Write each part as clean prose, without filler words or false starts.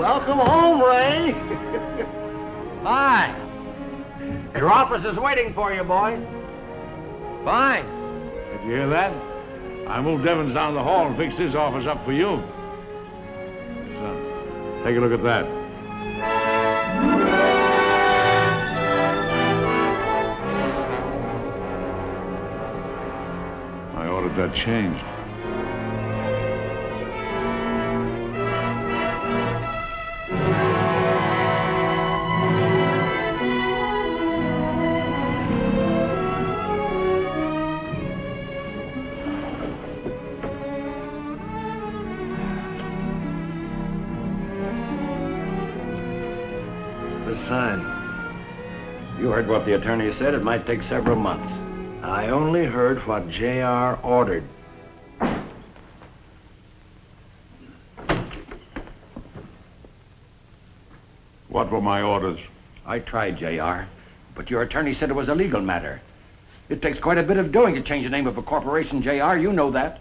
Welcome home, Ray. Hi. Your office is waiting for you, boy. Fine. Did you hear that? I moved Evans down the hall and fixed his office up for you. Son, take a look at that. I ordered that changed. Sign. You heard what the attorney said. It might take several months. I only heard what J.R. ordered. What were my orders? I tried, J.R., but your attorney said it was a legal matter. It takes quite a bit of doing to change the name of a corporation, J.R. You know that.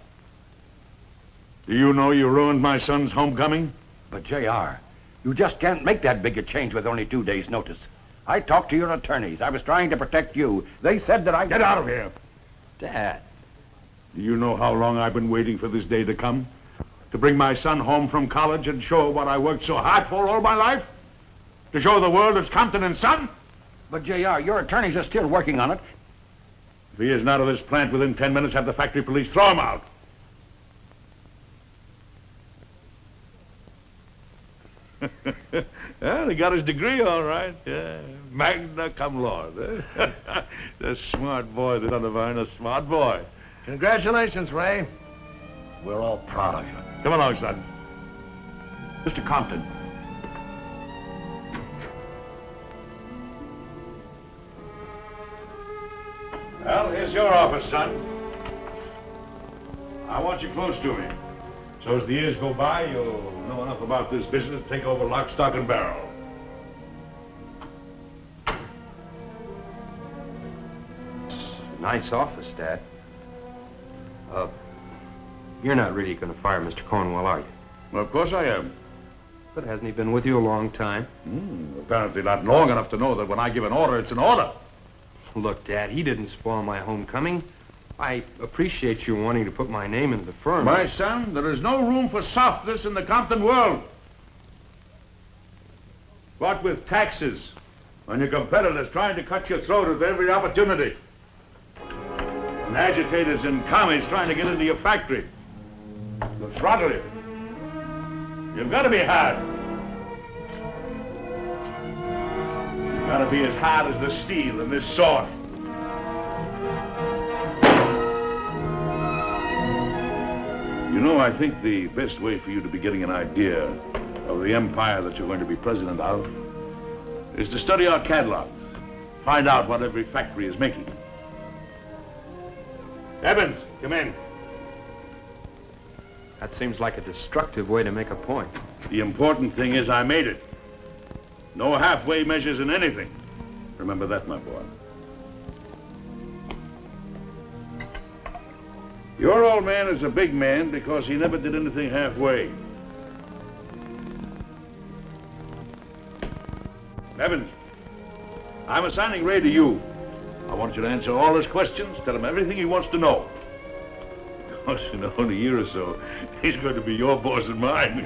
Do you know you ruined my son's homecoming? But, J.R., you just can't make that big a change with only 2 days' notice. I talked to your attorneys. I was trying to protect you. They said that I... Get out of here! Dad. Do you know how long I've been waiting for this day to come? To bring my son home from college and show what I worked so hard for all my life? To show the world it's Compton and Son? But, J.R., your attorneys are still working on it. If he isn't out of this plant within 10 minutes, have the factory police throw him out. Well, he got his degree all right. Yeah. Magna cum laude. Eh? The smart boy, the son of Iron, a smart boy. Congratulations, Ray. We're all proud of you. Come along, son. Mr. Compton. Well, here's your office, son. I want you close to me. So as the years go by, you'll know enough about this business to take over lock, stock, and barrel. Nice office, Dad. You're not really going to fire Mr. Cornwell, are you? Well, of course I am. But hasn't he been with you a long time? Apparently not long enough to know that when I give an order, it's an order. Look, Dad, he didn't spoil my homecoming. I appreciate you wanting to put my name into the firm. My son, there is no room for softness in the Compton world. What with taxes, when your competitors trying to cut your throat at every opportunity, and agitators and commies trying to get into your factory, they'll throttle you. You've got to be hard. You've got to be as hard as the steel in this sword. You know, I think the best way for you to be getting an idea of the empire that you're going to be president of is to study our catalog. Find out what every factory is making. Evans, come in. That seems like a destructive way to make a point. The important thing is I made it. No halfway measures in anything. Remember that, my boy. Your old man is a big man because he never did anything halfway. Evans, I'm assigning Ray to you. I want you to answer all his questions, tell him everything he wants to know. Because, you know, in a year or so, he's going to be your boss and mine.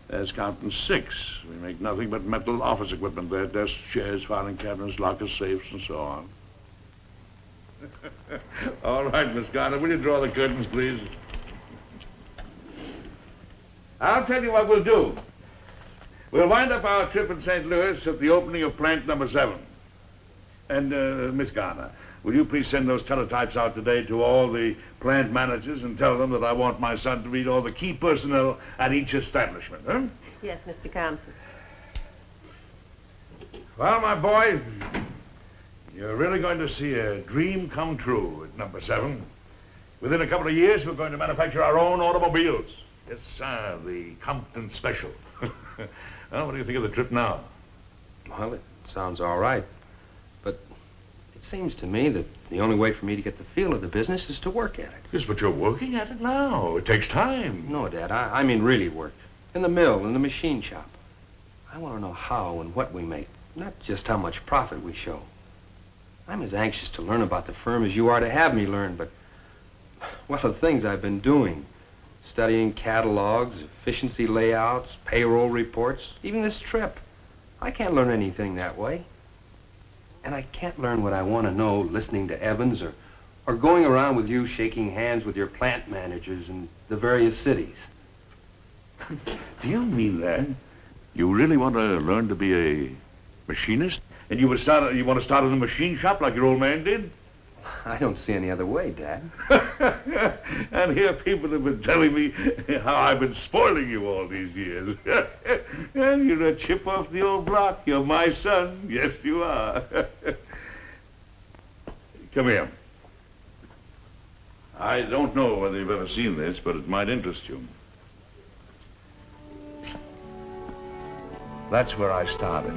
There's Compton 6. We make nothing but metal office equipment there. Desks, chairs, filing cabinets, lockers, safes, and so on. All right, Miss Garner, will you draw the curtains, please? I'll tell you what we'll do. We'll wind up our trip in St. Louis at the opening of plant number 7. And, Miss Garner, will you please send those teletypes out today to all the plant managers and tell them that I want my son to meet all the key personnel at each establishment, huh? Yes, Mr. Compton. Well, my boy, you're really going to see a dream come true at number 7. Within a couple of years, we're going to manufacture our own automobiles. Yes, sir, the Compton Special. Well, what do you think of the trip now? Well, it sounds all right. But it seems to me that the only way for me to get the feel of the business is to work at it. Yes, but you're working at it now. It takes time. No, Dad, I mean really work. In the mill, in the machine shop. I want to know how and what we make, not just how much profit we show. I'm as anxious to learn about the firm as you are to have me learn, but, well, the things I've been doing, studying catalogs, efficiency layouts, payroll reports, even this trip, I can't learn anything that way. And I can't learn what I want to know listening to Evans or going around with you shaking hands with your plant managers in the various cities. Do you mean that? You really want to learn to be a machinist? And you want to start in a machine shop like your old man did? I don't see any other way, Dad. And here people have been telling me how I've been spoiling you all these years. And you're a chip off the old block. You're my son. Yes, you are. Come here. I don't know whether you've ever seen this, but it might interest you. That's where I started.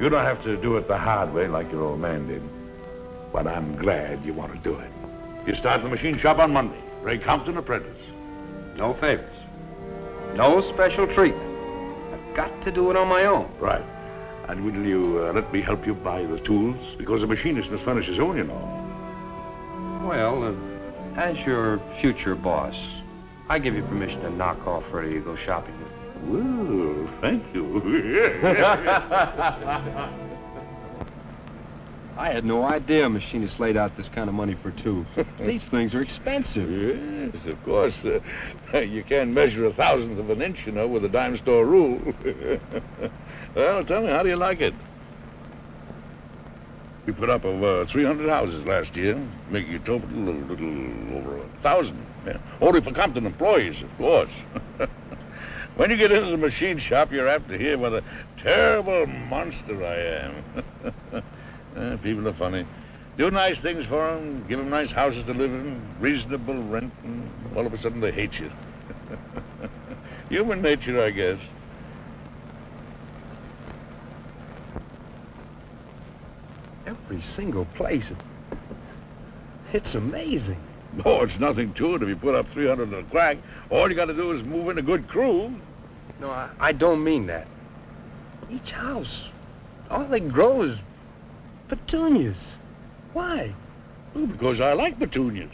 You don't have to do it the hard way like your old man did. But I'm glad you want to do it. You start in the machine shop on Monday. Ray Compton, apprentice. No favors. No special treatment. I've got to do it on my own. Right. And will you let me help you buy the tools? Because a machinist must furnish his own, you know. Well, as your future boss, I give you permission to knock off Freddie to go shopping with me. Well, thank you. I had no idea machinists laid out this kind of money for two. These things are expensive. Yes, of course. You can't measure 1,000th of an inch, you know, with a dime store rule. Well, tell me, how do you like it? We put up over 300 houses last year, making a total a little over 1,000. Yeah. Only for Compton employees, of course. When you get into the machine shop, you're apt to hear what a terrible monster I am. People are funny. Do nice things for them, give them nice houses to live in, reasonable rent, and all of a sudden they hate you. Human nature, I guess. Every single place. It's amazing. Oh, it's nothing to it if you put up 300 in a crack. All you got to do is move in a good crew. No, I don't mean that. Each house, all they grow is petunias. Why? Well, because I like petunias.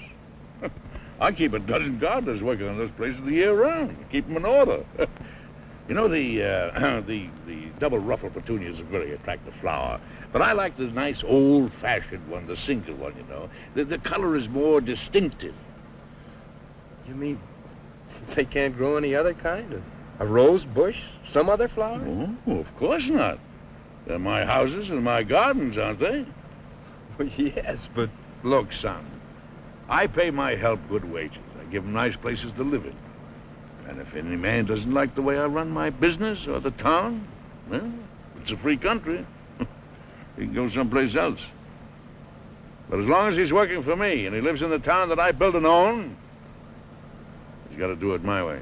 I keep a dozen gardeners working on those places the year round. Keep them in order. You know, the double ruffle petunia is a very attractive flower. But I like the nice old-fashioned one, the single one, you know. The color is more distinctive. You mean they can't grow any other kind? A rose bush? Some other flower? Oh, of course not. They're my houses and my gardens, aren't they? Well, yes, but... Look, son, I pay my help good wages. I give them nice places to live in. And if any man doesn't like the way I run my business or the town, well, it's a free country. He can go someplace else. But as long as he's working for me and he lives in the town that I built and own, he's got to do it my way.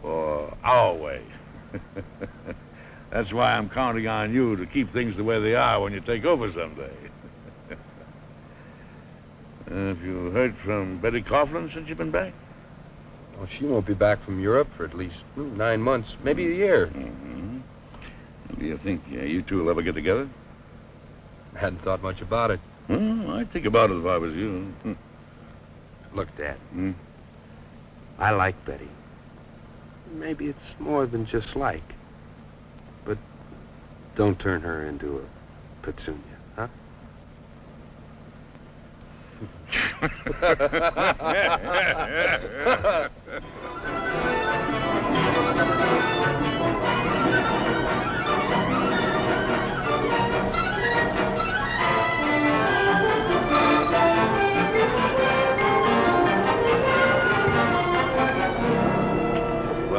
Or our way. That's why I'm counting on you to keep things the way they are when you take over someday. Have you heard from Betty Coughlin since you've been back? Well, she won't be back from Europe for at least 9 months, maybe a year. Mm-hmm. Do you think you two will ever get together? I hadn't thought much about it. Well, I'd think about it if I was you. Look, Dad, Hmm? I like Betty. Maybe it's more than just like. But don't turn her into a petunia, huh? Well,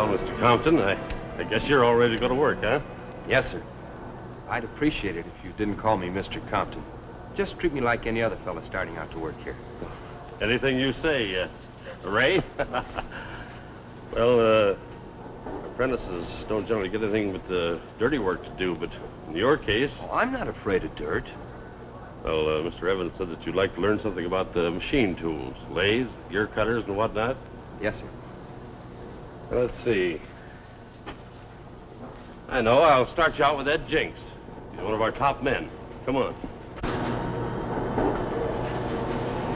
Mr. Compton, I guess you're all ready to go to work, huh? Yes, sir. I'd appreciate it if you didn't call me Mr. Compton. Just treat me like any other fella starting out to work here. Anything you say, Ray? Well, apprentices don't generally get anything but dirty work to do, but in your case... Oh, I'm not afraid of dirt. Well, Mr. Evans said that you'd like to learn something about the machine tools, lathes, gear cutters, and whatnot. Yes, sir. Well, let's see. I know, I'll start you out with Ed Jinks. He's one of our top men. Come on.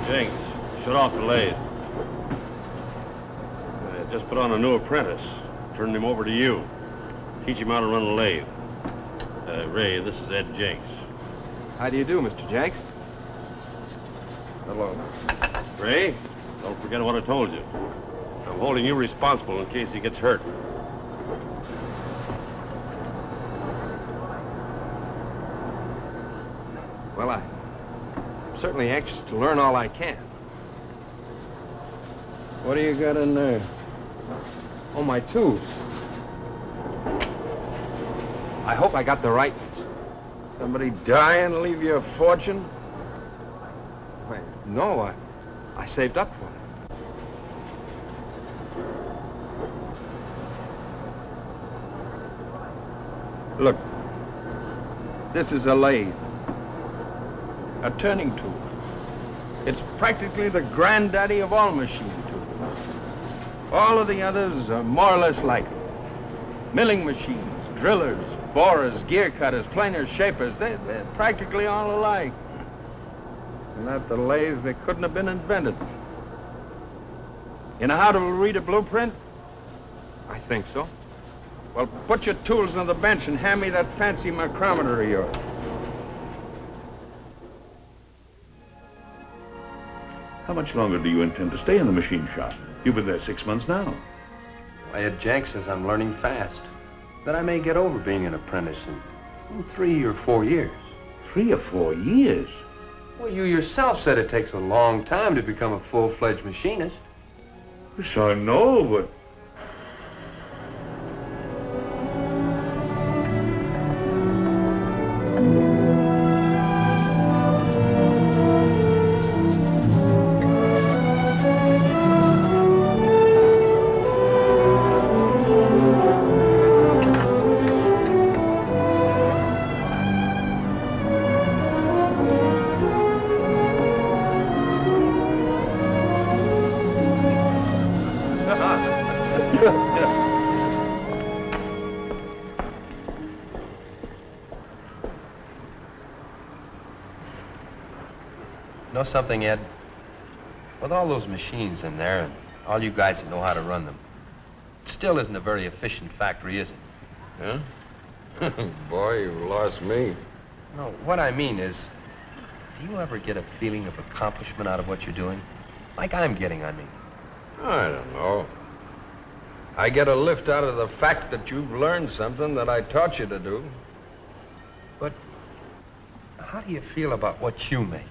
Jinks, shut off the lathe. I just put on a new apprentice. Turned him over to you. Teach him how to run a lathe. Ray, this is Ed Jinks. How do you do, Mr. Jenks? Hello. Ray, don't forget what I told you. I'm holding you responsible in case he gets hurt. Well, I'm certainly anxious to learn all I can. What do you got in there? Oh, my tools. I hope I got the right ones. Somebody die and leave you a fortune? Wait, no, I saved up for it. Look, this is a lathe. A turning tool. It's practically the granddaddy of all machine tools. All of the others are more or less like it. Milling machines, drillers, borers, gear cutters, planers, shapers, they're practically all alike. And at the lathe, they couldn't have been invented. You know how to read a blueprint? I think so. Well, put your tools on the bench and hand me that fancy micrometer of yours. How much longer do you intend to stay in the machine shop? You've been there 6 months now. Ed Jenks says I'm learning fast. That I may get over being an apprentice in 3 or 4 years. 3 or 4 years? Well, you yourself said it takes a long time to become a full-fledged machinist. Yes, I know, but... Know something, Ed? With all those machines in there and all you guys that know how to run them, it still isn't a very efficient factory, is it? Huh? Boy, you lost me. No, what I mean is, do you ever get a feeling of accomplishment out of what you're doing? Like I'm getting, I mean. I don't know. I get a lift out of the fact that you've learned something that I taught you to do. But how do you feel about what you make?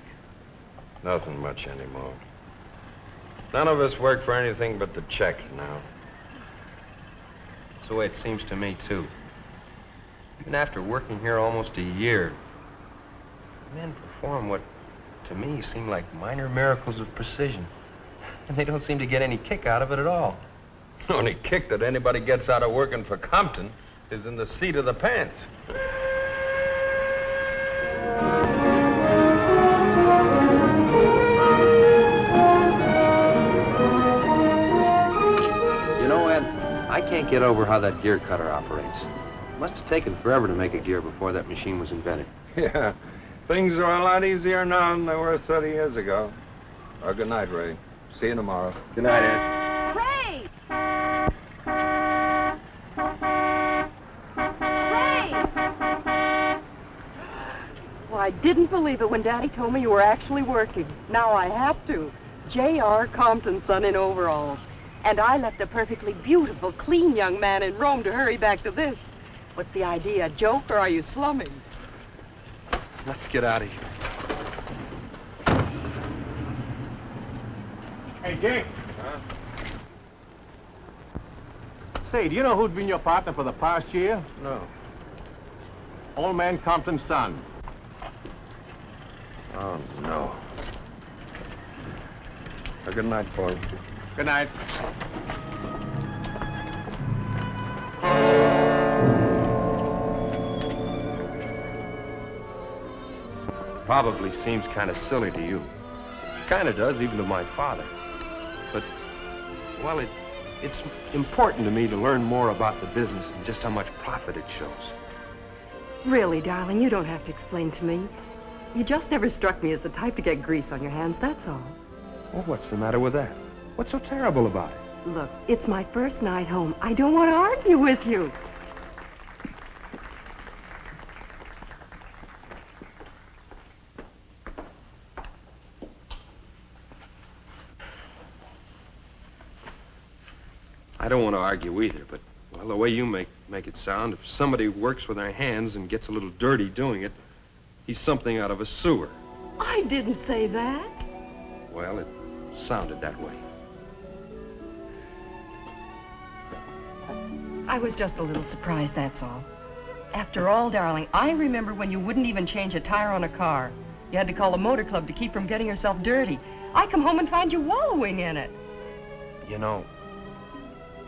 Nothing much anymore. None of us work for anything but the checks now. That's the way it seems to me, too. Even after working here almost a year, men perform what, to me, seem like minor miracles of precision. And they don't seem to get any kick out of it at all. The only kick that anybody gets out of working for Compton is in the seat of the pants. I can't get over how that gear cutter operates. It must have taken forever to make a gear before that machine was invented. Yeah, things are a lot easier now than they were 30 years ago. Well, good night, Ray. See you tomorrow. Good night, Ed. Ray! Ray! Well, I didn't believe it when Daddy told me you were actually working. Now I have to. J.R. Compton, son, in overalls. And I left a perfectly beautiful, clean young man in Rome to hurry back to this. What's the idea, a joke, or are you slumming? Let's get out of here. Hey, Dick. Say, do you know who's been your partner for the past year? No. Old man Compton's son. Oh, no. A good night, boy. Good night. Probably seems kind of silly to you. Kind of does, even to my father. But, well, it's important to me to learn more about the business and just how much profit it shows. Really, darling, you don't have to explain to me. You just never struck me as the type to get grease on your hands, that's all. Well, what's the matter with that? What's so terrible about it? Look, it's my first night home. I don't want to argue with you. I don't want to argue either, but, well, the way you make it sound, if somebody works with their hands and gets a little dirty doing it, he's something out of a sewer. I didn't say that. Well, it sounded that way. I was just a little surprised, that's all. After all, darling, I remember when you wouldn't even change a tire on a car. You had to call a motor club to keep from getting yourself dirty. I come home and find you wallowing in it. You know,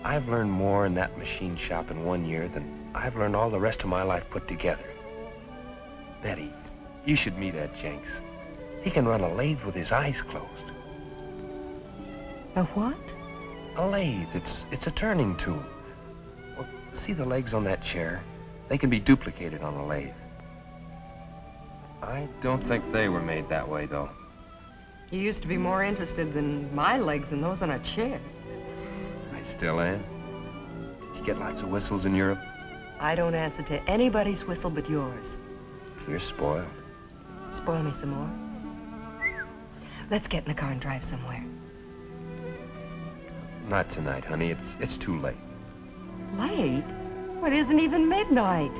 I've learned more in that machine shop in 1 year than I've learned all the rest of my life put together. Betty, you should meet Ed Jenks. He can run a lathe with his eyes closed. A what? A lathe. It's a turning tool. Well, see the legs on that chair? They can be duplicated on a lathe. I don't think they were made that way, though. You used to be more interested in my legs than those on a chair. I still am. Did you get lots of whistles in Europe? I don't answer to anybody's whistle but yours. You're spoiled. Spoil me some more. Let's get in the car and drive somewhere. Not tonight, honey. It's too late. Late? Well, it isn't even midnight.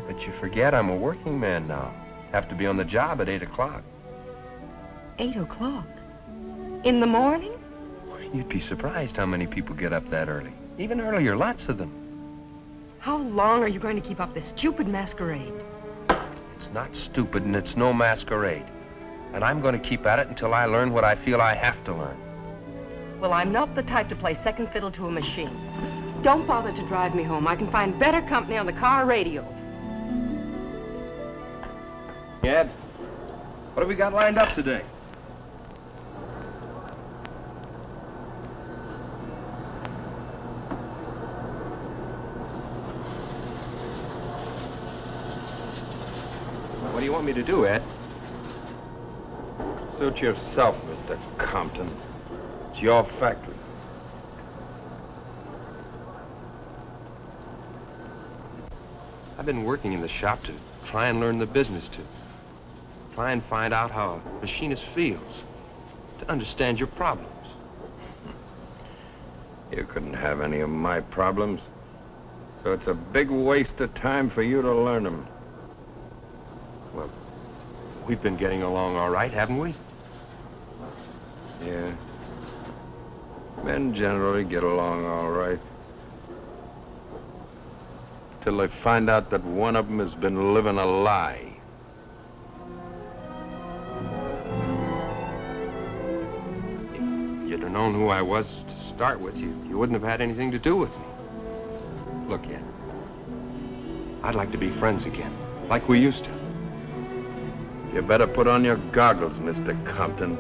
But you forget I'm a working man now. Have to be on the job at 8 o'clock. 8 o'clock? In the morning? You'd be surprised how many people get up that early. Even earlier, lots of them. How long are you going to keep up this stupid masquerade? It's not stupid and it's no masquerade. And I'm going to keep at it until I learn what I feel I have to learn. Well, I'm not the type to play second fiddle to a machine. Don't bother to drive me home. I can find better company on the car radio. Ed, what have we got lined up today? What do you want me to do, Ed? Suit yourself, Mr. Compton. It's your factory. I've been working in the shop to try and learn the business, to try and find out how a machinist feels, to understand your problems. You couldn't have any of my problems. So it's a big waste of time for you to learn them. Well, we've been getting along all right, haven't we? Yeah. Men generally get along all right. Till they find out that one of them has been living a lie. If you'd have known who I was to start with, you wouldn't have had anything to do with me. Look, Ed, I'd like to be friends again, like we used to. You better put on your goggles, Mr. Compton.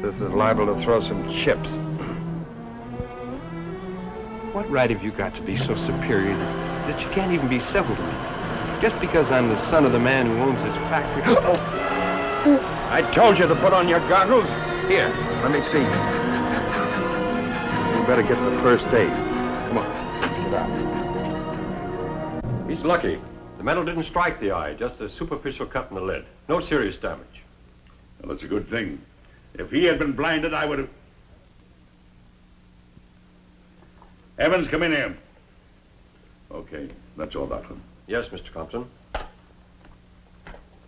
This is liable to throw some chips. What right have you got to be so superior that you can't even be civil to me? Just because I'm the son of the man who owns this factory. I told you to put on your goggles. Here, let me see. You better get the first aid. Come on, let's get out. He's lucky. The metal didn't strike the eye, just a superficial cut in the lid. No serious damage. Well, that's a good thing. If he had been blinded, I would have... Evans, come in here. Okay, that's all, Doctor. Yes, Mr. Compton.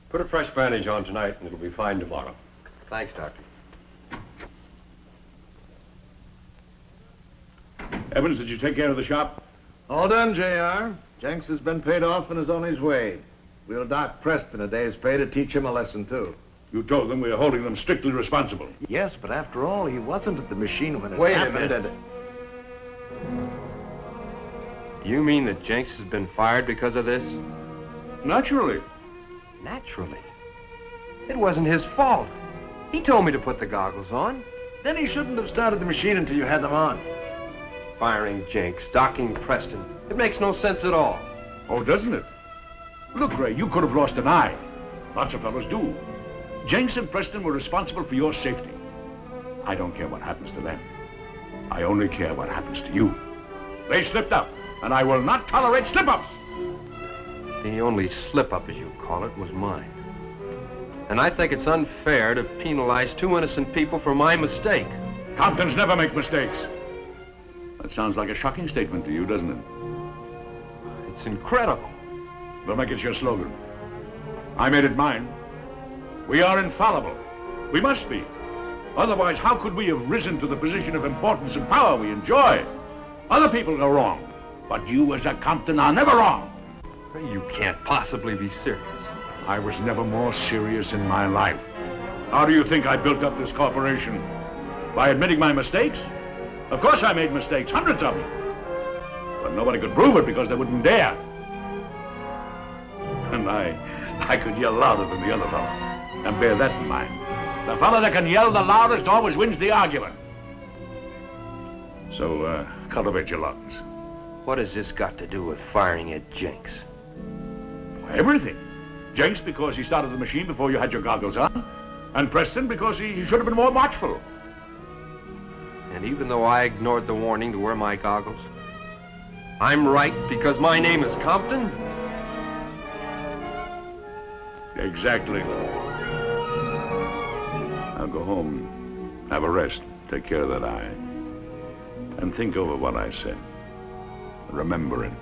Put a fresh bandage on tonight, and it'll be fine tomorrow. Thanks, Doctor. Evans, did you take care of the shop? All done, J.R. Jenks has been paid off and is on his way. We'll dock Preston a day's pay to teach him a lesson, too. You told them we are holding them strictly responsible. Yes, but after all, he wasn't at the machine when it Wait a happened. minute. You mean that Jenks has been fired because of this? Naturally. Naturally. It wasn't his fault. He told me to put the goggles on. Then he shouldn't have started the machine until you had them on. Firing Jenks, docking Preston. It makes no sense at all. Oh, doesn't it? Look, Ray, you could have lost an eye. Lots of fellows do. Jenks and Preston were responsible for your safety. I don't care what happens to them. I only care what happens to you. They slipped up, and I will not tolerate slip-ups. The only slip-up, as you call it, was mine. And I think it's unfair to penalize two innocent people for my mistake. Comptons never make mistakes. That sounds like a shocking statement to you, doesn't it? It's incredible. We'll make it your slogan. I made it mine. We are infallible. We must be. Otherwise, how could we have risen to the position of importance and power we enjoy? Other people go wrong, but you as a Compton are never wrong. You can't possibly be serious. I was never more serious in my life. How do you think I built up this corporation? By admitting my mistakes? Of course I made mistakes, hundreds of them. But nobody could prove it because they wouldn't dare. And I could yell louder than the other fellow. And bear that in mind. The fellow that can yell the loudest always wins the argument. So, cultivate your lungs. What has this got to do with firing at Jenks? Everything. Jenks because he started the machine before you had your goggles on. And Preston because he should have been more watchful. And even though I ignored the warning to wear my goggles, I'm right because my name is Compton? Exactly. Now go home, have a rest, take care of that eye, and think over what I said. Remember it.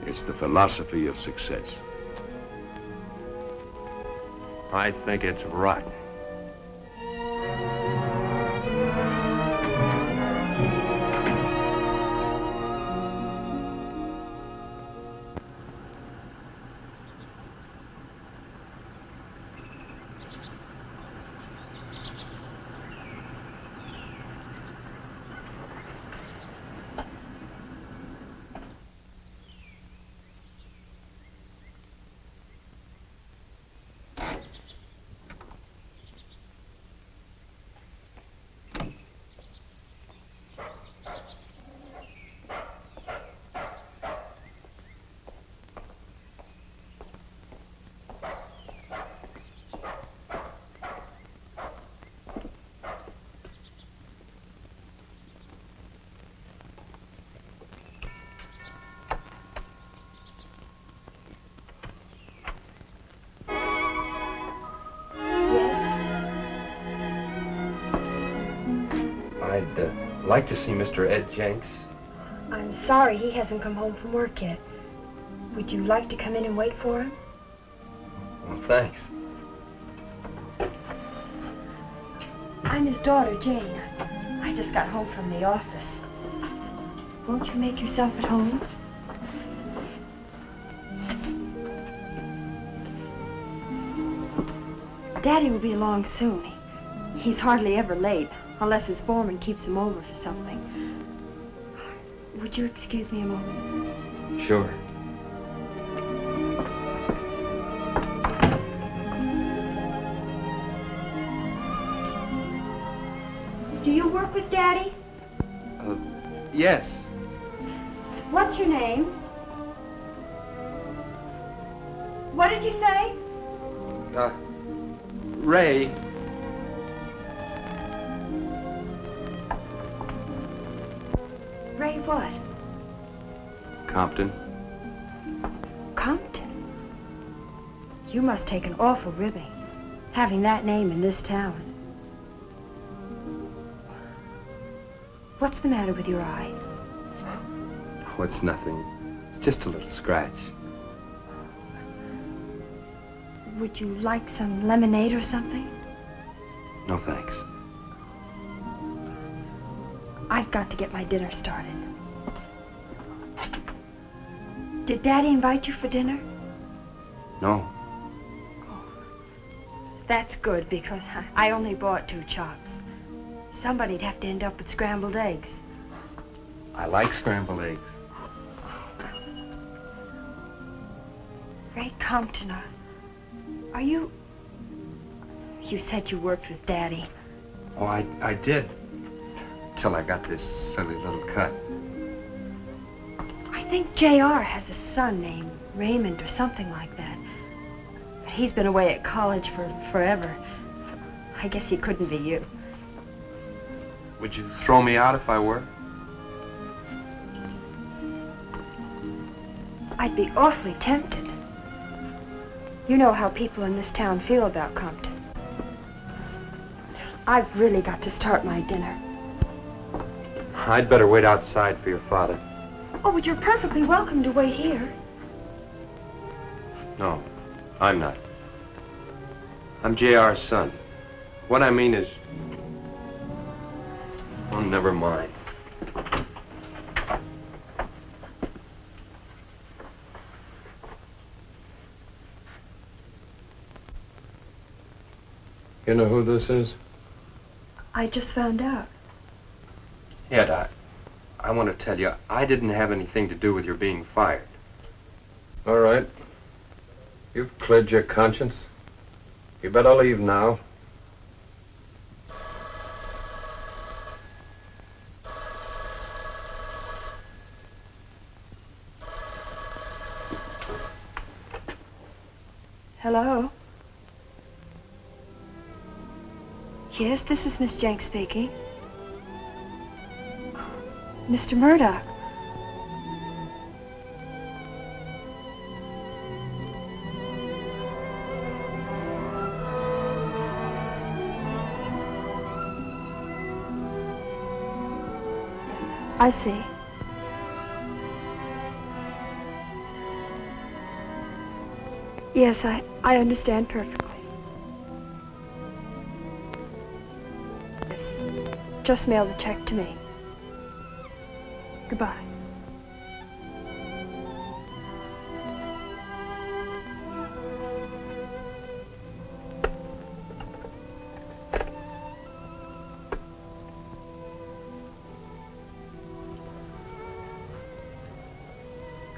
It's the philosophy of success. I think it's rotten. I'd like to see Mr. Ed Jenks. I'm sorry he hasn't come home from work yet. Would you like to come in and wait for him? Well, thanks. I'm his daughter, Jane. I just got home from the office. Won't you make yourself at home? Daddy will be along soon. He's hardly ever late, unless his foreman keeps him over for something. Would you excuse me a moment? Sure. Do you work with Daddy? Yes. What's your name? What did you say? Ray. Ray what? Compton. Compton? You must take an awful ribbing. having that name in this town. What's the matter with your eye? Oh, it's nothing. It's just a little scratch. Would you like some lemonade or something? No, thanks. I've got to get my dinner started. Did Daddy invite you for dinner? No. That's good, because I only bought 2 chops. Somebody'd have to end up with scrambled eggs. I like scrambled eggs. Ray Compton, are you... You said you worked with Daddy. Oh, I did. Till I got this silly little cut. I think J.R. has a son named Raymond or something like that. But he's been away at college for forever. I guess he couldn't be you. Would you throw me out if I were? I'd be awfully tempted. You know how people in this town feel about Compton. I've really got to start my dinner. I'd better wait outside for your father. Oh, but you're perfectly welcome to wait here. No, I'm not. I'm J.R.'s son. What I mean is... Oh, never mind. You know who this is? I just found out. Yeah, I want to tell you, I didn't have anything to do with your being fired. All right. You've cleared your conscience. You better leave now. Hello? Yes, this is Miss Jenks speaking. Mr. Murdoch. I see. Yes, I understand perfectly. Yes. Just mail the check to me. Goodbye.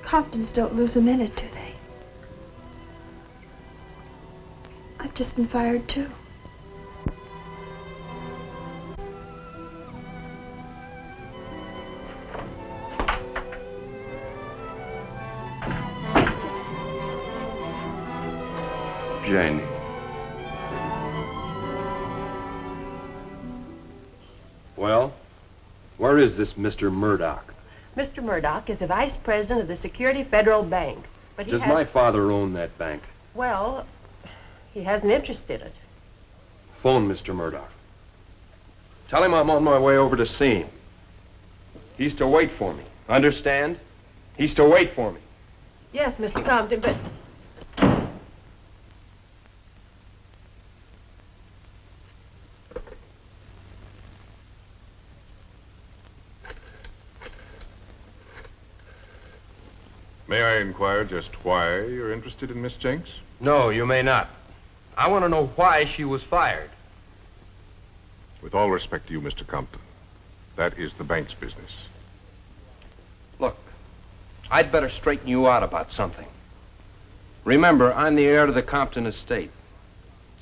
Comptons don't lose a minute, do they? I've just been fired, too. Janie. Well, where is this Mr. Murdoch? Mr. Murdoch is a vice president of the Security Federal Bank. But he Does has... my father own that bank? Well, he has an interest in it. Phone Mr. Murdoch. Tell him I'm on my way over to see him. He's to wait for me. Understand? He's to wait for me. Yes, Mr. Compton, but... May I inquire just why you're interested in Miss Jenks? No, you may not. I want to know why she was fired. With all respect to you, Mr. Compton, that is the bank's business. Look, I'd better straighten you out about something. Remember, I'm the heir to the Compton estate.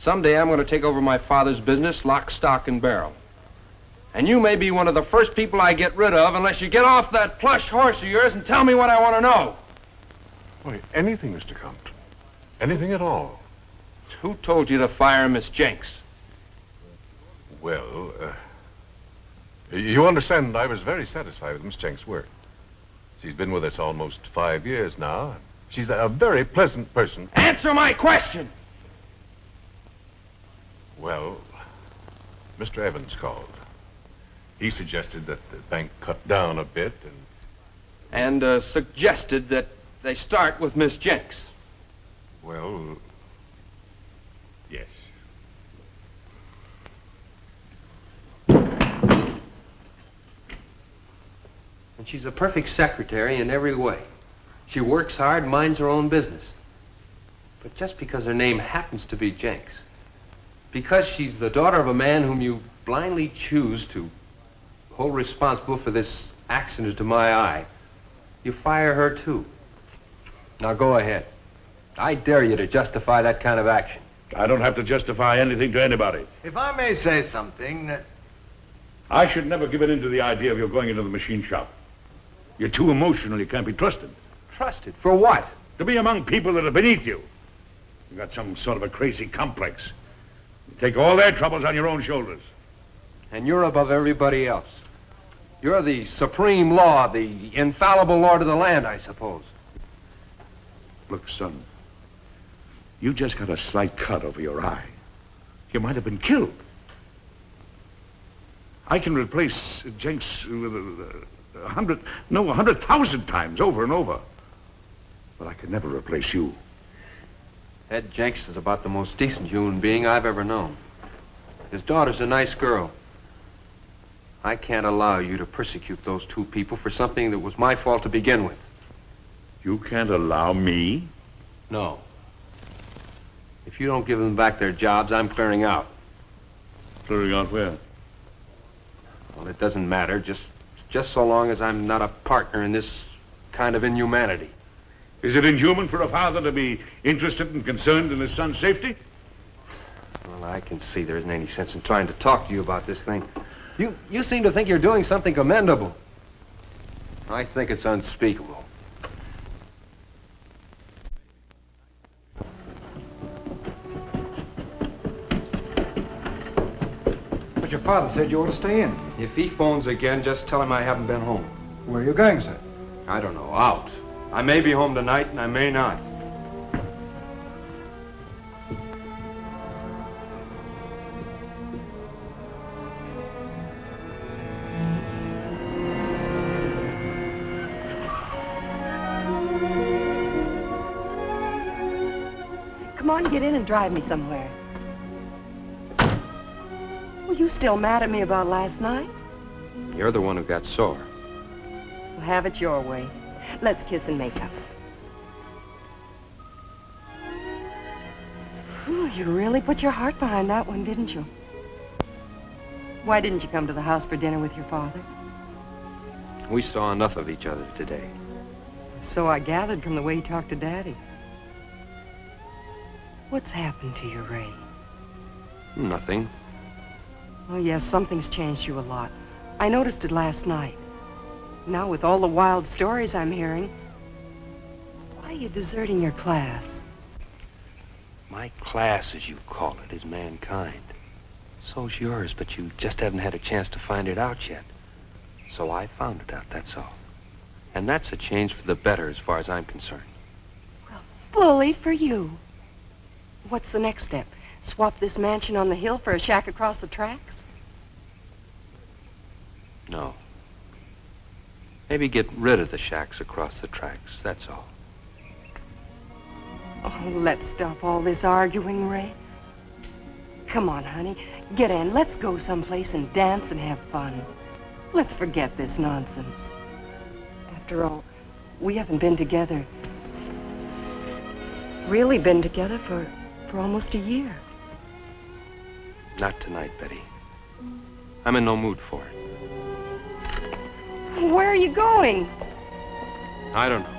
Someday I'm going to take over my father's business, lock, stock, and barrel. And you may be one of the first people I get rid of unless you get off that plush horse of yours and tell me what I want to know. Why, anything, Mr. Compton. Anything at all. Who told you to fire Miss Jenks? Well, you understand, I was very satisfied with Miss Jenks' work. She's been with us almost 5 years now. She's a very pleasant person. Answer my question! Well, Mr. Evans called. He suggested that the bank cut down a bit And suggested that they start with Miss Jenks. well, yes. And she's a perfect secretary in every way. She works hard, minds her own business. But just because her name happens to be Jenks, because she's the daughter of a man whom you blindly choose to hold responsible for this accident to my eye, you fire her too. Now go ahead. I dare you to justify that kind of action. I don't have to justify anything to anybody. If I may say something, I should never give in to the idea of your going into the machine shop. You're too emotional. You can't be trusted. Trusted? For what? To be among people that are beneath you. You got some sort of a crazy complex. You take all their troubles on your own shoulders. And you're above everybody else. You're the supreme law, the infallible lord of the land, I suppose. Look, son, you just got a slight cut over your eye. You might have been killed. I can replace Jenks with 100,000 times over and over. But I could never replace you. Ed Jenks is about the most decent human being I've ever known. His daughter's a nice girl. I can't allow you to persecute those two people for something that was my fault to begin with. You can't allow me? No. If you don't give them back their jobs, I'm clearing out. Clearing out where? Well, it doesn't matter, just so long as I'm not a partner in this kind of inhumanity. Is it inhuman for a father to be interested and concerned in his son's safety? Well, I can see there isn't any sense in trying to talk to you about this thing. You seem to think you're doing something commendable. I think it's unspeakable. But your father said you ought to stay in. If he phones again, just tell him I haven't been home. Where are you going, sir? I don't know, out. I may be home tonight, and I may not. Come on, get in and drive me somewhere. Well, you still mad at me about last night? You're the one who got sore. Well, have it your way. Let's kiss and make up. Ooh, you really put your heart behind that one, didn't you? Why didn't you come to the house for dinner with your father? We saw enough of each other today. So I gathered from the way he talked to Daddy. What's happened to you, Ray? Nothing. Oh, yes, something's changed you a lot. I noticed it last night. Now, with all the wild stories I'm hearing, why are you deserting your class? My class, as you call it, is mankind. So's yours, but you just haven't had a chance to find it out yet. So I found it out, that's all. And that's a change for the better as far as I'm concerned. Well, bully for you. What's the next step? Swap this mansion on the hill for a shack across the tracks? No. Maybe get rid of the shacks across the tracks, that's all. Oh, let's stop all this arguing, Ray. Come on, honey. Get in. Let's go someplace and dance and have fun. Let's forget this nonsense. After all, we haven't been together. Really been together for almost a year. Not tonight, Betty. I'm in no mood for it. Where are you going? I don't know.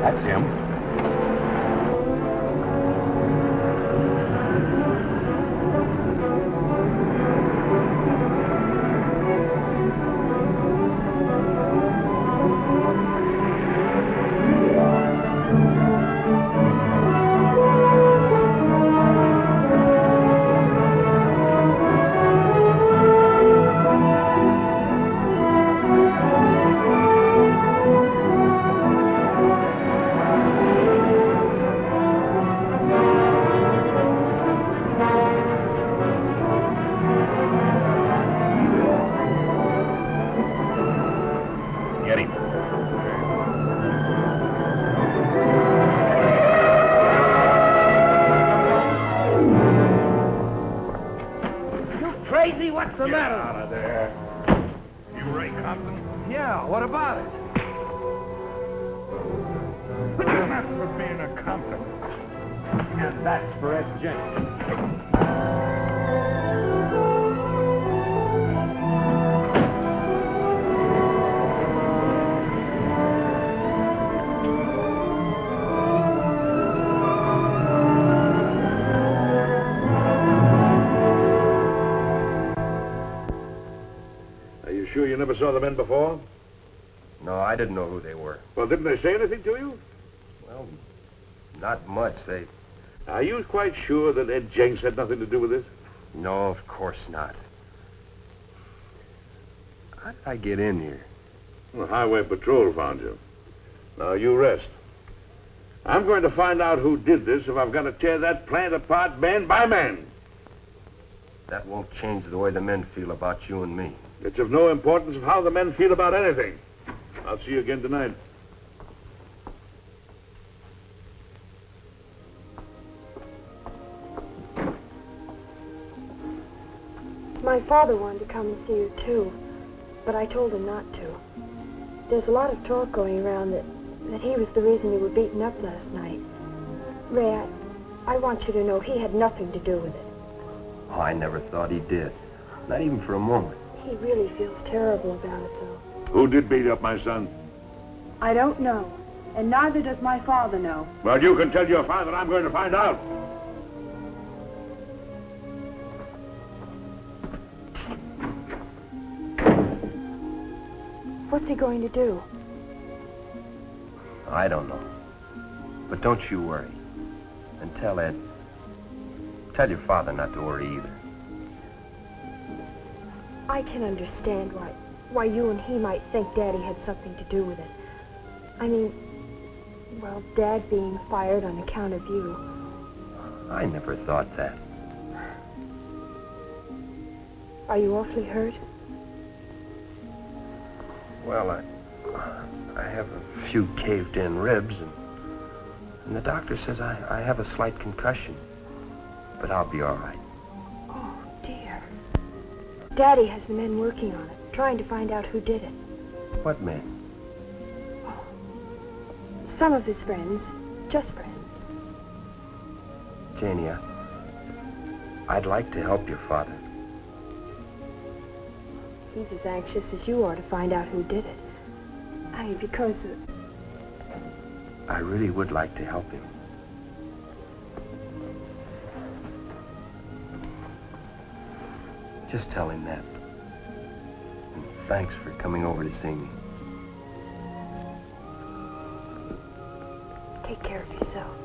That's him. the matter? Get out of there. You Ray Compton? Yeah, what about it? That's for being a Compton. And that's for Ed Jenks. Are you sure you never saw the men before? No, I didn't know who they were. Well, didn't they say anything to you? Well, not much. Are you quite sure that Ed Jenks had nothing to do with this? No, of course not. How did I get in here? Well, Highway Patrol found you. Now, you rest. I'm going to find out who did this if I've got to tear that plant apart man by man. That won't change the way the men feel about you and me. It's of no importance of how the men feel about anything. I'll see you again tonight. My father wanted to come and see you, too, but I told him not to. There's a lot of talk going around that he was the reason you were beaten up last night. Ray, I want you to know he had nothing to do with it. Oh, I never thought he did. Not even for a moment. He really feels terrible about it, though. Who did beat up my son? I don't know, and neither does my father know. Well, you can tell your father I'm going to find out. What's he going to do? I don't know. But don't you worry. And tell Ed. Tell your father not to worry either. I can understand why you and he might think Daddy had something to do with it. I mean, well, Dad being fired on account of you. I never thought that. Are you awfully hurt? Well, I have a few caved-in ribs, and the doctor says I have a slight concussion. But I'll be all right. Oh, dear. Daddy has the men working on it, trying to find out who did it. What men? Oh, some of his friends, just friends. Janie, I'd like to help your father. He's as anxious as you are to find out who did it. I mean, because... I really would like to help him. Just tell him that. And thanks for coming over to see me. Take care of yourself.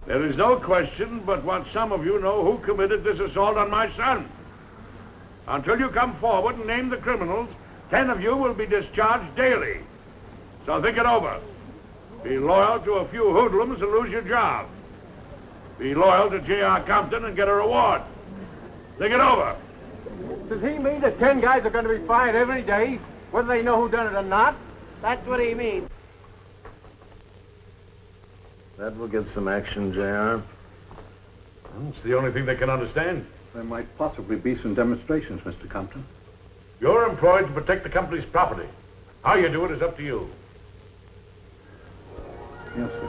There is no question but what some of you know who committed this assault on my son. Until you come forward and name the criminals, 10 of you will be discharged daily. So think it over. Be loyal to a few hoodlums and lose your job. Be loyal to J.R. Compton and get a reward. Think it over. Does he mean that 10 guys are going to be fired every day, whether they know who done it or not? That's what he means. That will get some action, J.R. Well, it's the only thing they can understand. There might possibly be some demonstrations, Mr. Compton. You're employed to protect the company's property. How you do it is up to you. Yes, sir.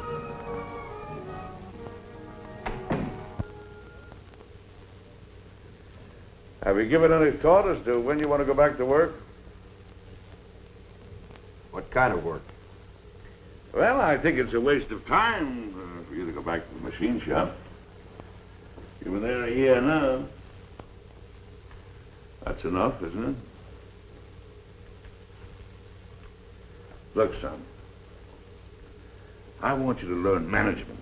Have you given any thought as to when you want to go back to work? What kind of work? Well, I think it's a waste of time for you to go back to the machine shop. You've been there a year now. That's enough, isn't it? Look, son, I want you to learn management.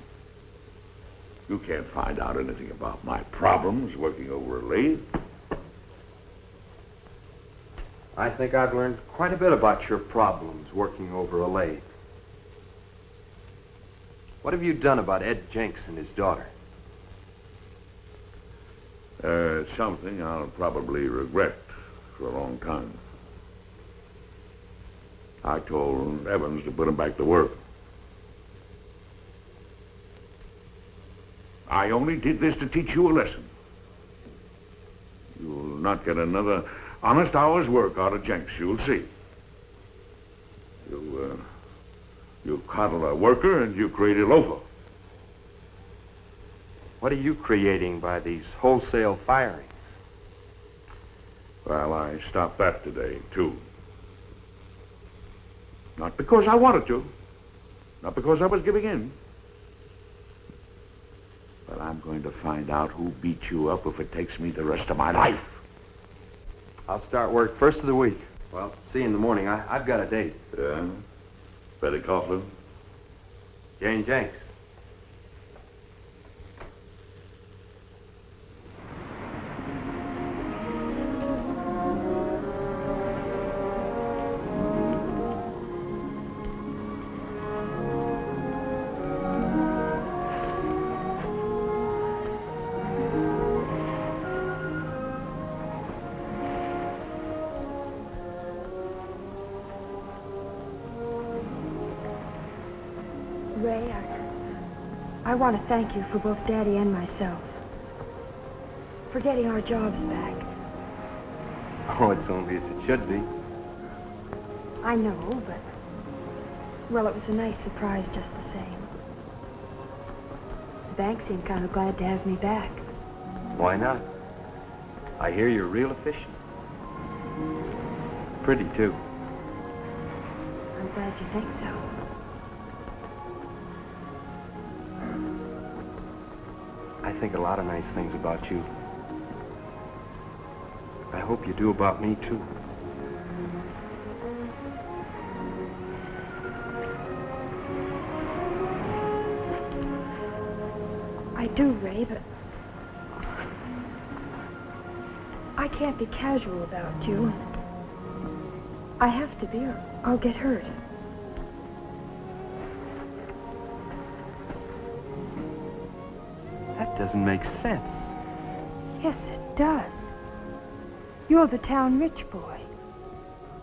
You can't find out anything about my problems working over a lathe. I think I've learned quite a bit about your problems working over a lathe. What have you done about Ed Jenks and his daughter? Something I'll probably regret for a long time. I told Evans to put him back to work. I only did this to teach you a lesson. You'll not get another honest hour's work out of Jenks, you'll see. You coddle a worker and you create a loafer. What are you creating by these wholesale firings? Well, I stopped that today, too. Not because I wanted to. Not because I was giving in. But I'm going to find out who beat you up if it takes me the rest of my life. I'll start work first of the week. Well, see you in the morning. I've got a date. Yeah? Betty Coughlin? Jane Jenks. Ray, I want to thank you for both Daddy and myself. For getting our jobs back. Oh, it's only as it should be. I know, but... Well, it was a nice surprise just the same. The bank seemed kind of glad to have me back. Why not? I hear you're real efficient. Pretty, too. I'm glad you think so. I think a lot of nice things about you. I hope you do about me, too. I do, Ray, but... I can't be casual about you. I have to be, or I'll get hurt. That doesn't make sense. Yes, it does. You're the town rich boy.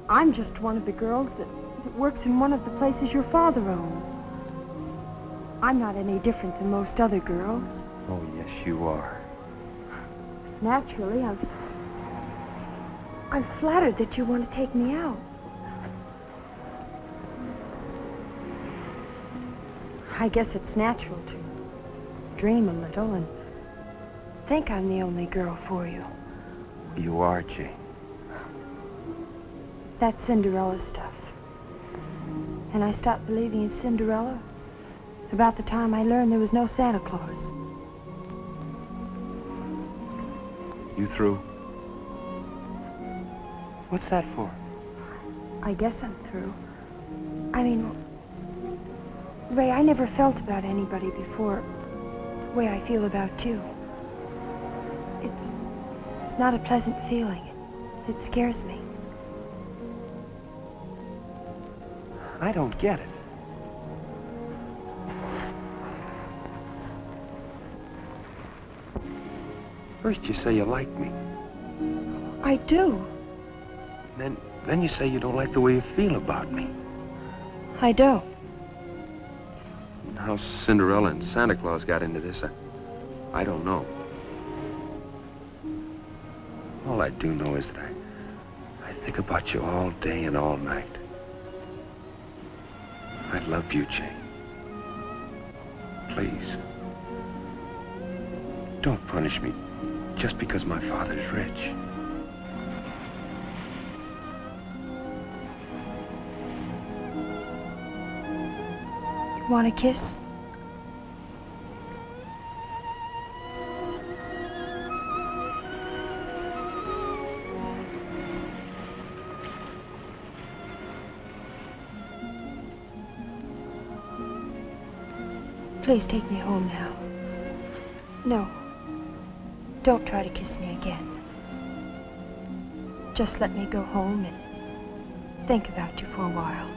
I'm just one of the girls that works in one of the places your father owns. I'm not any different than most other girls. Oh, yes, you are. Naturally, I'm flattered that you want to take me out. I guess it's natural to dream a little and think I'm the only girl for you. You are, Jane. That's Cinderella stuff. And I stopped believing in Cinderella about the time I learned there was no Santa Claus. You through? What's that for? I guess I'm through. I mean, Ray, I never felt about anybody before the way I feel about you. It's not a pleasant feeling. It scares me. I don't get it. First you say you like me. I do. Then you say you don't like the way you feel about me. I don't. And how Cinderella and Santa Claus got into this, I don't know. All I do know is that I think about you all day and all night. I love you, Jane. Please. Don't punish me just because my father's rich. Want a kiss? Please take me home now. No. Don't try to kiss me again. Just let me go home and think about you for a while.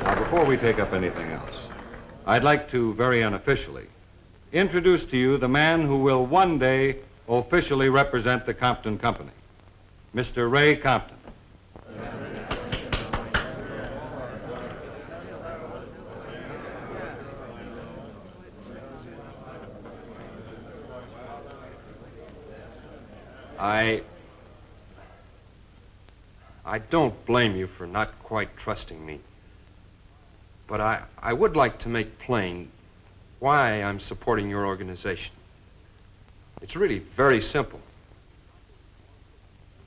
Now, before we take up anything else, I'd like to, very unofficially, introduce to you the man who will one day officially represent the Compton Company, Mr. Ray Compton. I don't blame you for not quite trusting me. But I would like to make plain why I'm supporting your organization. It's really very simple.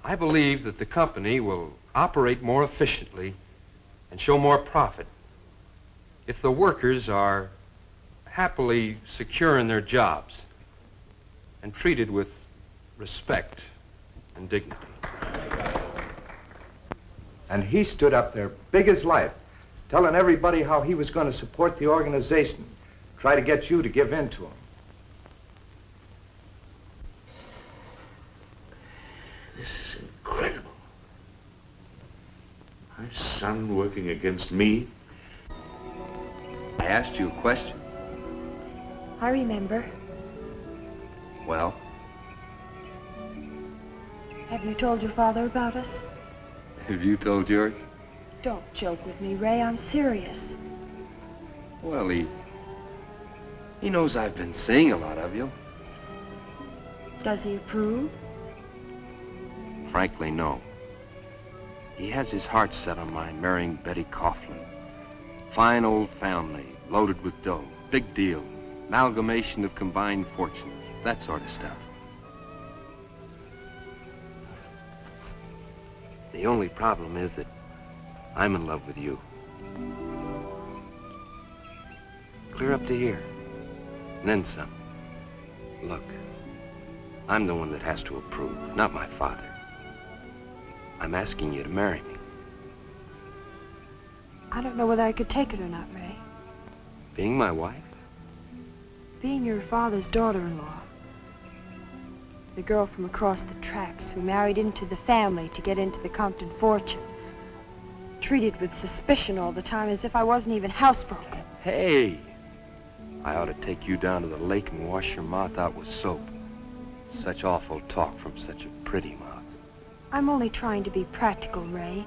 I believe that the company will operate more efficiently and show more profit if the workers are happily secure in their jobs and treated with respect and dignity. And he stood up there, big as life, telling everybody how he was going to support the organization, try to get you to give in to him. This is incredible. My son working against me. I asked you a question. I remember. Well? Have you told your father about us? Have you told yours? Don't joke with me, Ray. I'm serious. Well, he knows I've been seeing a lot of you. Does he approve? Frankly, no. He has his heart set on my marrying Betty Coughlin. Fine old family, loaded with dough. Big deal. Amalgamation of combined fortunes. That sort of stuff. The only problem is that I'm in love with you. Clear up to here. And then some. Look, I'm the one that has to approve, not my father. I'm asking you to marry me. I don't know whether I could take it or not, Ray. Being my wife? Being your father's daughter-in-law. The girl from across the tracks who married into the family to get into the Compton fortune. Treated with suspicion all the time as if I wasn't even housebroken. Hey! I ought to take you down to the lake and wash your mouth out with soap. Such awful talk from such a pretty mouth. I'm only trying to be practical, Ray.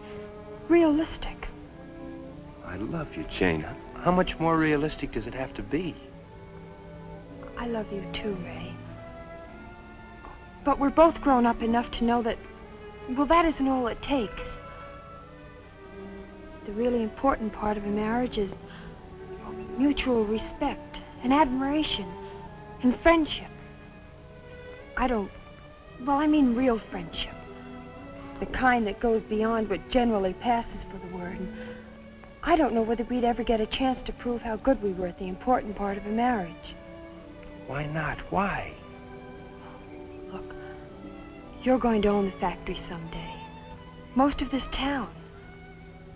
Realistic. I love you, Jane. How much more realistic does it have to be? I love you too, Ray. But we're both grown up enough to know that, well, that isn't all it takes. The really important part of a marriage is mutual respect and admiration and friendship. I mean real friendship. The kind that goes beyond what generally passes for the word. And I don't know whether we'd ever get a chance to prove how good we were at the important part of a marriage. Why not? Why? Look, you're going to own the factory someday. Most of this town.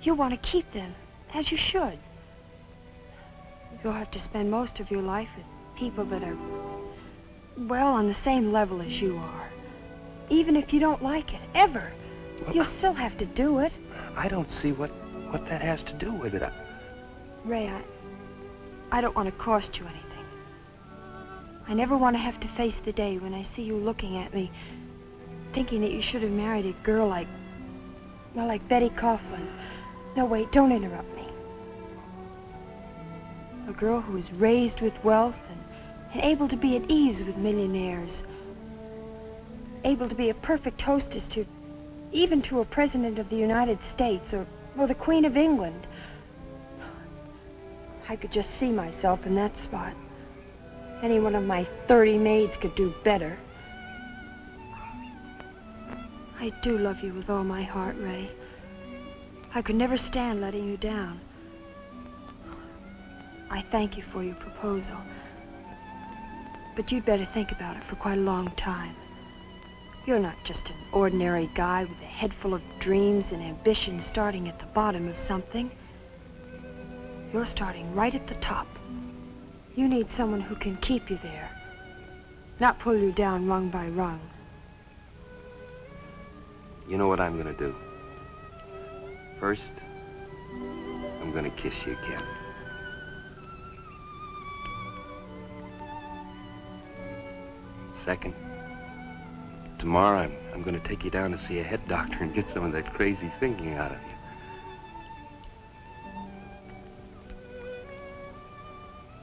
You'll want to keep them, as you should. You'll have to spend most of your life with people that are, well, on the same level as you are. Even if you don't like it, ever. Well, you'll still have to do it. I don't see what that has to do with it. Ray, I don't want to cost you anything. I never want to have to face the day when I see you looking at me, thinking that you should have married a girl like Betty Coughlin. No, wait, don't interrupt me. A girl who was raised with wealth and able to be at ease with millionaires. Able to be a perfect hostess even to a president of the United States or the Queen of England. I could just see myself in that spot. Any one of my 30 maids could do better. I do love you with all my heart, Ray. I could never stand letting you down. I thank you for your proposal. But you'd better think about it for quite a long time. You're not just an ordinary guy with a head full of dreams and ambitions starting at the bottom of something. You're starting right at the top. You need someone who can keep you there, not pull you down rung by rung. You know what I'm gonna do? First, I'm gonna kiss you again. Second, tomorrow, I'm going to take you down to see a head doctor and get some of that crazy thinking out of you.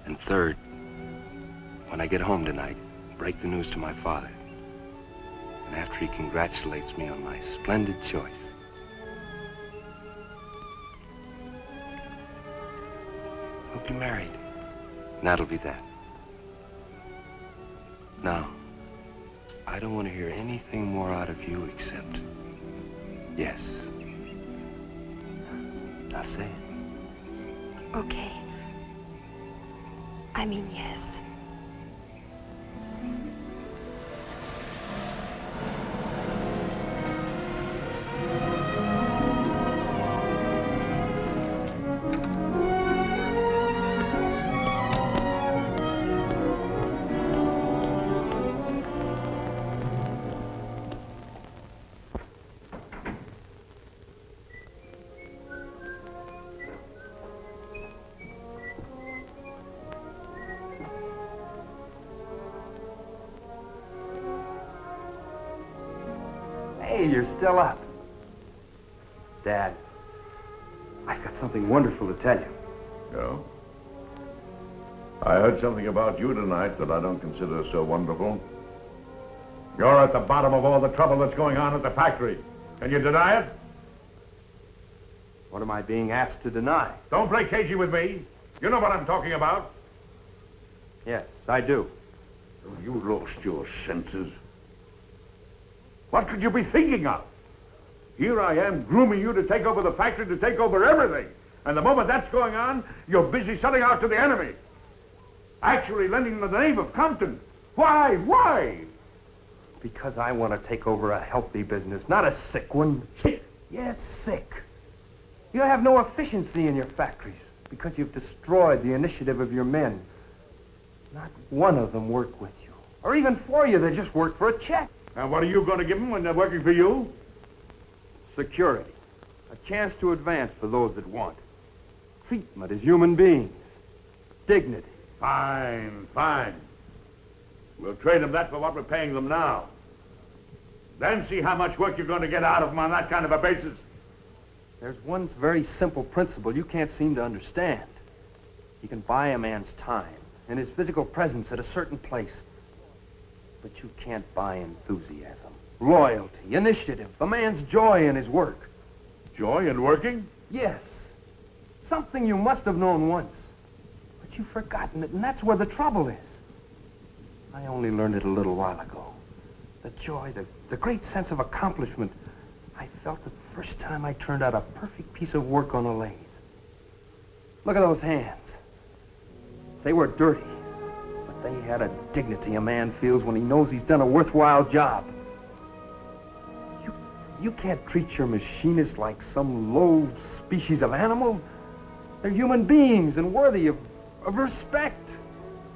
And third, when I get home tonight, break the news to my father. And after he congratulates me on my splendid choice, we'll be married. And that'll be that. Now, I don't want to hear anything more out of you except yes. Now say it. Okay. I mean, yes. Hey, you're still up. Dad, I've got something wonderful to tell you. No? I heard something about you tonight that I don't consider so wonderful. You're at the bottom of all the trouble that's going on at the factory. Can you deny it? What am I being asked to deny? Don't play cagey with me. You know what I'm talking about. Yes, I do. You lost your senses. What could you be thinking of? Here I am grooming you to take over the factory, to take over everything. And the moment that's going on, you're busy selling out to the enemy. Actually lending them the name of Compton. Why? Why? Because I want to take over a healthy business, not a sick one. Sick? Yes, sick. You have no efficiency in your factories because you've destroyed the initiative of your men. Not one of them work with you. Or even for you, they just work for a check. And what are you going to give them when they're working for you? Security. A chance to advance for those that want it. Treatment as human beings. Dignity. Fine, fine. We'll trade them that for what we're paying them now. Then see how much work you're going to get out of them on that kind of a basis. There's one very simple principle you can't seem to understand. You can buy a man's time and his physical presence at a certain place. But you can't buy enthusiasm, loyalty, initiative, the man's joy in his work. Joy in working? Yes. Something you must have known once. But you've forgotten it, and that's where the trouble is. I only learned it a little while ago. The joy, the great sense of accomplishment I felt the first time I turned out a perfect piece of work on a lathe. Look at those hands. They were dirty. They had a dignity a man feels when he knows he's done a worthwhile job. You can't treat your machinists like some low species of animal. They're human beings and worthy of respect.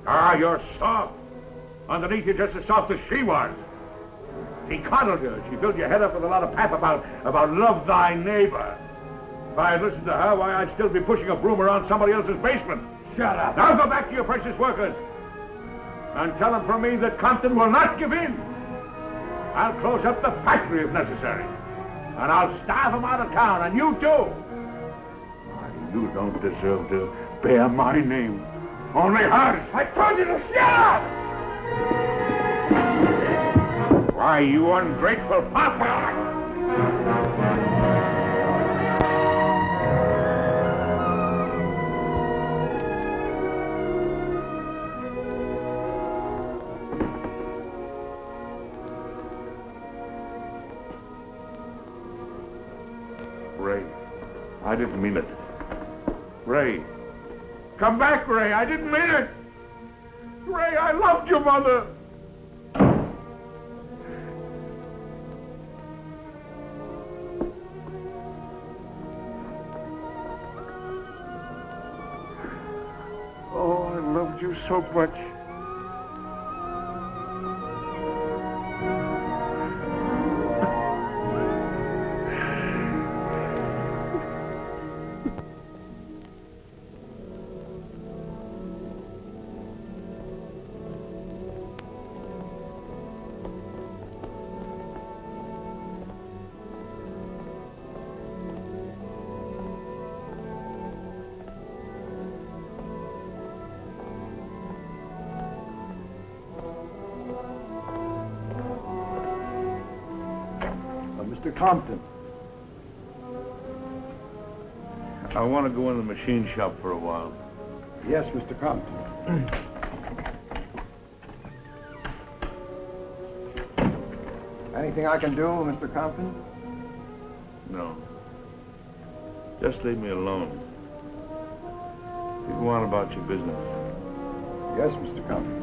Ah, you're soft. Underneath, you're just as soft as she was. She coddled you. She filled your head up with a lot of pap about love thy neighbor. If I had listened to her, why, I'd still be pushing a broom around somebody else's basement. Shut up. Now go back to your precious workers. And tell them from me that Compton will not give in. I'll close up the factory if necessary. And I'll starve them out of town, and you too. Why, you don't deserve to bear my name. Only hers. I told you to shut up! Why, you ungrateful papa! Ray, I didn't mean it. Ray, come back, Ray. I didn't mean it. Ray, I loved your mother. Oh, I loved you so much. Mr. Compton. I want to go in the machine shop for a while. Yes, Mr. Compton. Anything I can do, Mr. Compton? No. Just leave me alone. You go on about your business. Yes, Mr. Compton.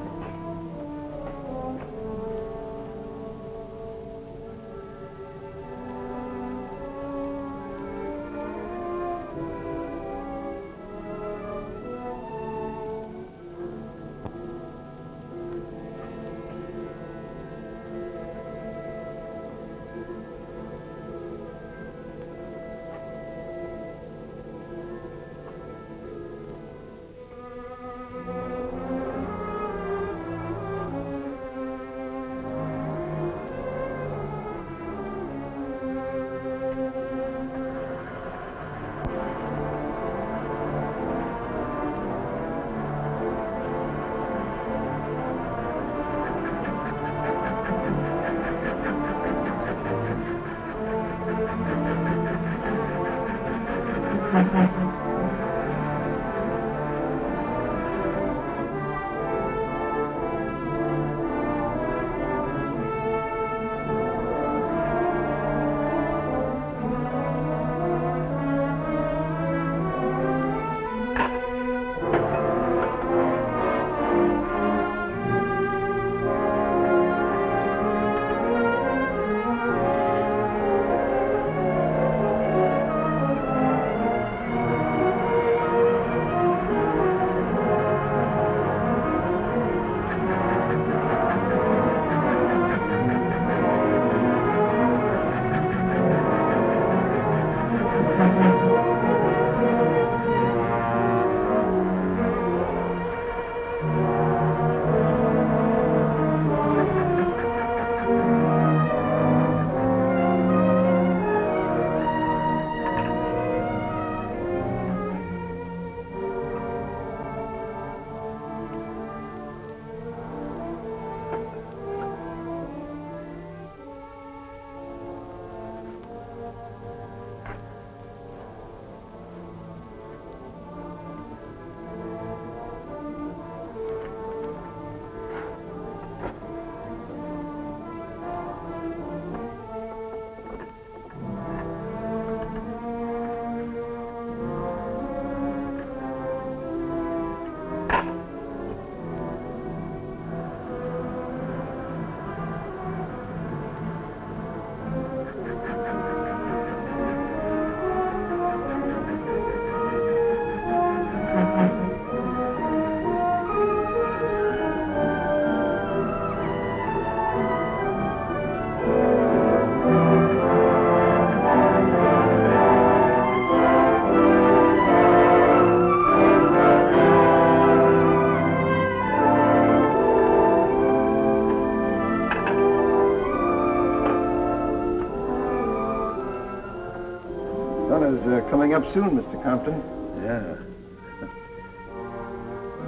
Sun is coming up soon, Mr. Compton. Yeah.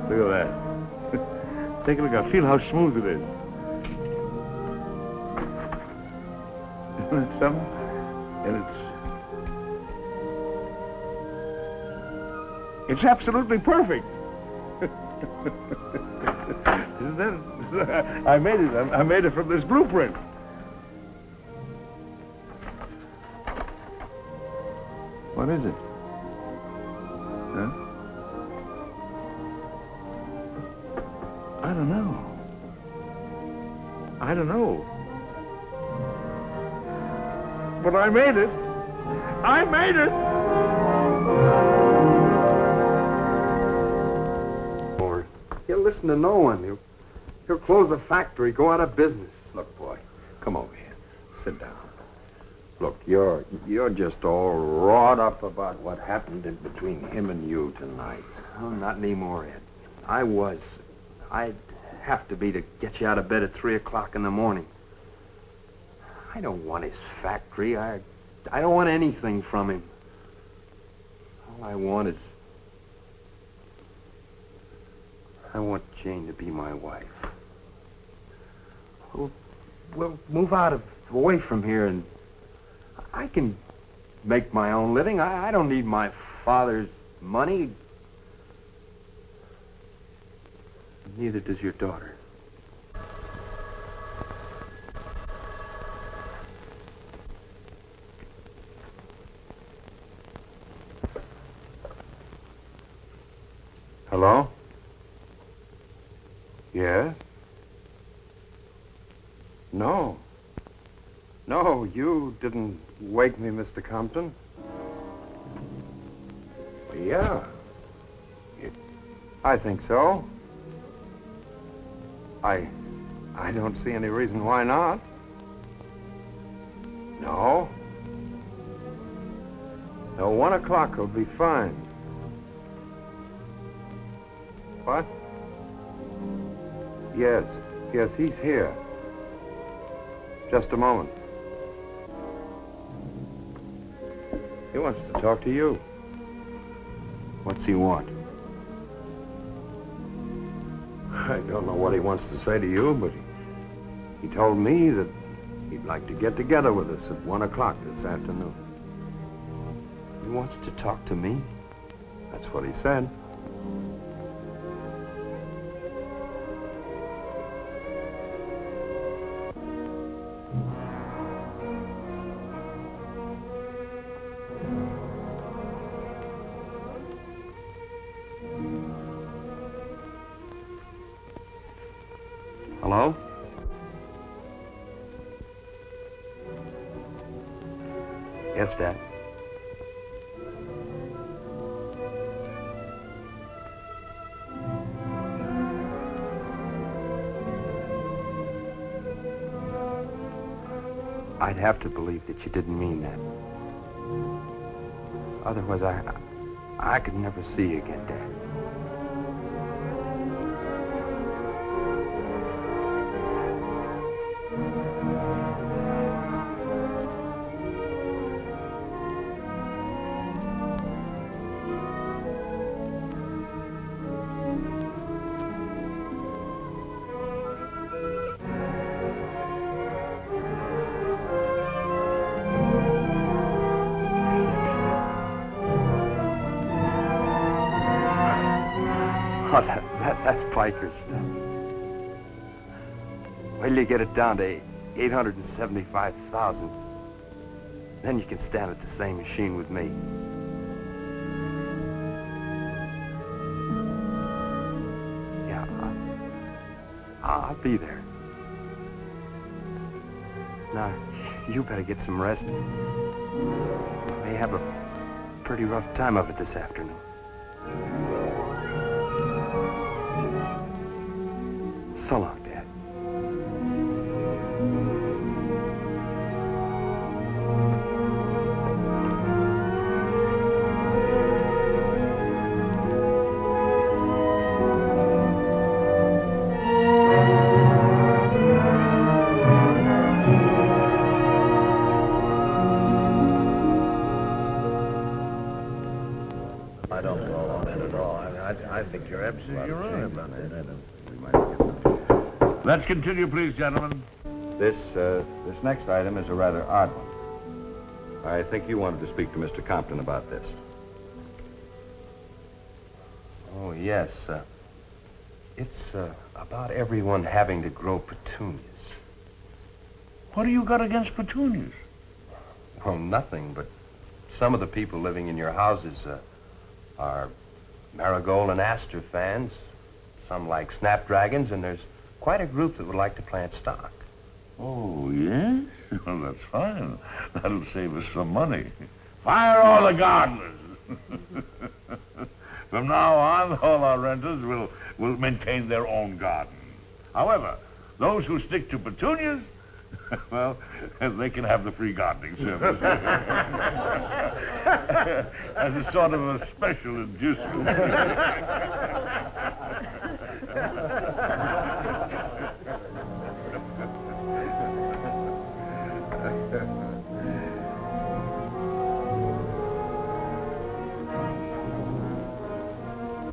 Look at that. Take a look. I feel how smooth it is. Isn't that something? And it's absolutely perfect. Isn't that? I made it. I made it from this blueprint. What is it? Huh? I don't know. I don't know. But I made it. I made it. He'll listen to no one. He'll close the factory, go out of business. Look, boy, come over here. Sit down. Look, you're just all wrought up about what happened in between him and you tonight. Oh, not anymore, Ed. I was. I'd have to be to get you out of bed at 3 o'clock in the morning. I don't want his factory. I don't want anything from him. All I want is... I want Jane to be my wife. We'll move away from here and I can make my own living. I don't need my father's money. Neither does your daughter. Hello? Yes? No. No, you didn't wake me, Mr. Compton. Yeah. I think so. I don't see any reason why not. No. No, 1 o'clock will be fine. What? Yes, he's here. Just a moment. He wants to talk to you. What's he want? I don't know what he wants to say to you, but he told me that he'd like to get together with us at 1 o'clock this afternoon. He wants to talk to me? That's what he said. Hello? Yes, Dad. I'd have to believe that you didn't mean that. Otherwise, I could never see you again, Dad. Oh, that's Piker's stuff. Wait till you get it down to 875,000. Then you can stand at the same machine with me. Yeah, I'll be there. Now, you better get some rest. You may have a pretty rough time of it this afternoon. So long, Dad. I don't go on it at all. I think you're absolutely right about that. Let's continue, please, gentlemen. This next item is a rather odd one. I think you wanted to speak to Mr. Compton about this. Oh, yes. It's about everyone having to grow petunias. What do you got against petunias? Well, nothing, but some of the people living in your houses are marigold and aster fans. Some like snapdragons, and there's quite a group that would like to plant stock. Oh, yes? Well, that's fine. That'll save us some money. Fire all the gardeners. From now on, all our renters will maintain their own garden. However, those who stick to petunias, well, they can have the free gardening service. As a sort of a special inducement.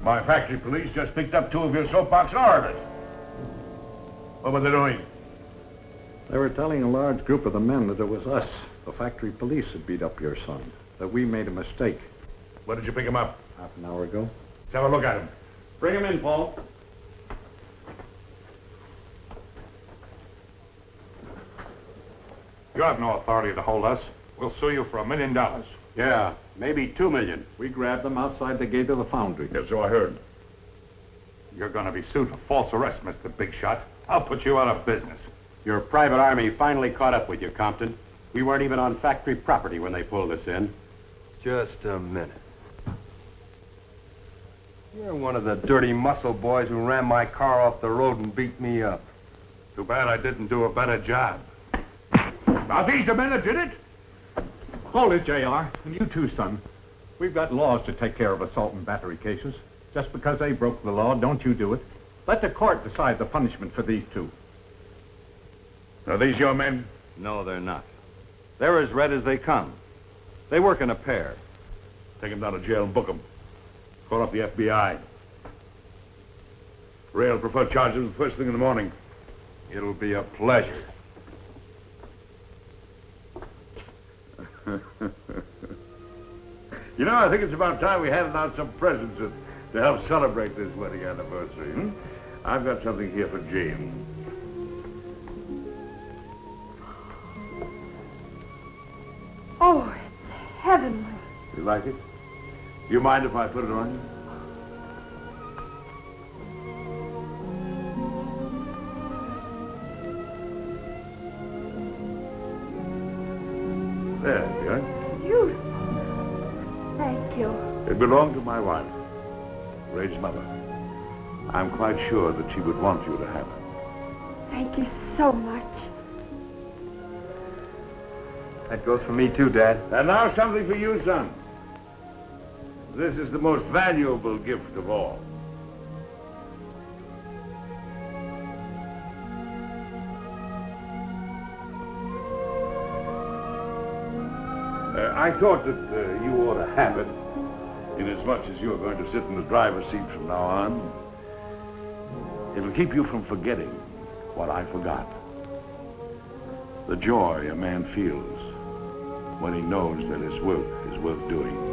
My factory police just picked up 2 of your soapbox orators. What were they doing? They were telling a large group of the men that it was us, the factory police, that beat up your son, that we made a mistake. When did you pick him up? Half an hour ago. Let's have a look at him. Bring him in, Paul. You have no authority to hold us. We'll sue you for $1 million. Yeah, maybe 2 million. We grabbed them outside the gate of the foundry. Yeah, so I heard. You're going to be sued for false arrest, Mr. Big Shot. I'll put you out of business. Your private army finally caught up with you, Compton. We weren't even on factory property when they pulled us in. Just a minute. You're one of the dirty muscle boys who ran my car off the road and beat me up. Too bad I didn't do a better job. Are these the men that did it? Hold it, JR. And you too, son. We've got laws to take care of assault and battery cases. Just because they broke the law, don't you do it. Let the court decide the punishment for these two. Are these your men? No, they're not. They're as red as they come. They work in a pair. Take them down to jail and book them. Call up the FBI. Ray will prefer charging them first thing in the morning. It'll be a pleasure. You know, I think it's about time we handed out some presents to help celebrate this wedding anniversary. I've got something here for Jane. Oh, it's heavenly. You like it? Do you mind if I put it on you? There, dear. Beautiful. Thank you. It belonged to my wife, Ray's mother. I'm quite sure that she would want you to have it. Thank you so much. That goes for me too, Dad. And now something for you, son. This is the most valuable gift of all. I thought that you ought to have it, inasmuch as you're going to sit in the driver's seat from now on. It'll keep you from forgetting what I forgot. The joy a man feels when he knows that his work is worth doing.